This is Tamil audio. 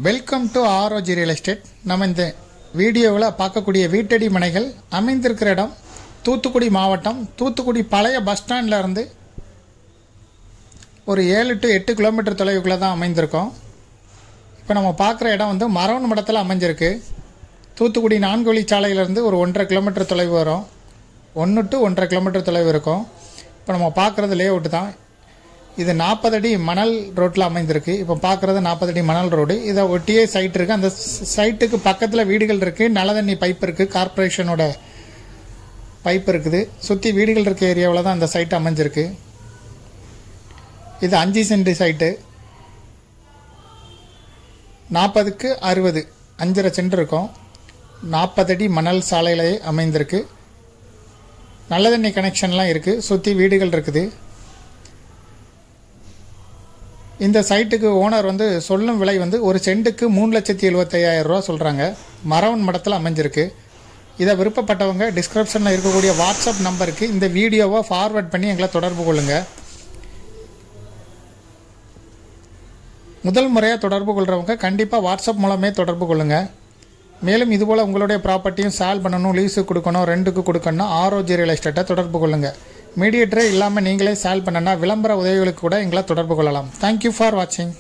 Welcome to ROG real estate. நம்ம இந்த வீடியோவில் பார்க்கக்கூடிய வீட்டடி மனைகள் அமைந்திருக்கிற இடம் தூத்துக்குடி மாவட்டம், தூத்துக்குடி பழைய பஸ் ஸ்டாண்டில் இருந்து ஒரு 7 to 8 கிலோமீட்டர் தொலைவுக்குள்ளே தான் அமைந்திருக்கோம். இப்போ நம்ம பார்க்குற இடம் வந்து மரவன் மடத்தில் அமைஞ்சிருக்கு. தூத்துக்குடி 4 வழிச்சாலையிலேருந்து ஒரு 1.5 கிலோமீட்டர் தொலைவு வரும். 1 to 1.5 கிலோமீட்டர் தொலைவு இருக்கும். இப்போ நம்ம பார்க்குறது லே அவுட்டு தான். இது 40 அடி மணல் ரோட்டில் அமைந்திருக்கு. இப்போ பார்க்குறது 40 அடி மணல் ரோடு. இதை ஒட்டியே சைட் இருக்குது. அந்த சைட்டுக்கு பக்கத்தில் வீடுகள் இருக்குது, நல்ல தண்ணி பைப் இருக்குது, கார்பரேஷனோட பைப் இருக்குது. சுற்றி வீடுகள் இருக்க ஏரியாவில் தான் அந்த சைட் அமைஞ்சிருக்கு. இது 5 சென்ட் சைட்டு. 40க்கு 60 5.5 சென்ட் இருக்கும். 40 அடி மணல் சாலையிலேயே அமைந்திருக்கு. நல்ல தண்ணி கனெக்ஷன்லாம் இருக்குது. சுற்றி வீடுகள் இருக்குது. இந்த சைட்டுக்கு ஓனர் வந்து சொல்லும் விலை வந்து ஒரு சென்ட்டுக்கு 3,75,000 ரூபா சொல்கிறாங்க. மரவன் மடத்தில் அமைஞ்சிருக்கு. இதை விருப்பப்பட்டவங்க டிஸ்கிரிப்ஷனில் இருக்கக்கூடிய வாட்ஸ்அப் நம்பருக்கு இந்த வீடியோவை ஃபார்வர்ட் பண்ணி எங்களை தொடர்பு கொள்ளுங்கள். முதல் முறையாக தொடர்பு கொள்கிறவங்க கண்டிப்பாக வாட்ஸ்அப் மூலமே தொடர்பு கொள்ளுங்கள். மேலும் இதுபோல் உங்களுடைய ப்ராப்பர்ட்டியும் சேல் பண்ணணும், லீஸுக்கு கொடுக்கணும், ரெண்டுக்கு கொடுக்கணும், ஆர்ஓஜி ரியல் எஸ்டேட்டை தொடர்பு கொள்ளுங்கள். மீடியேட்டரே இல்லாமல் நீங்களே சேல் பண்ணனா விளம்பர உதவிகளுக்கு கூட எங்களை தொடர்பு கொள்ளலாம். தேங்க்யூ ஃபார் வாட்சிங்.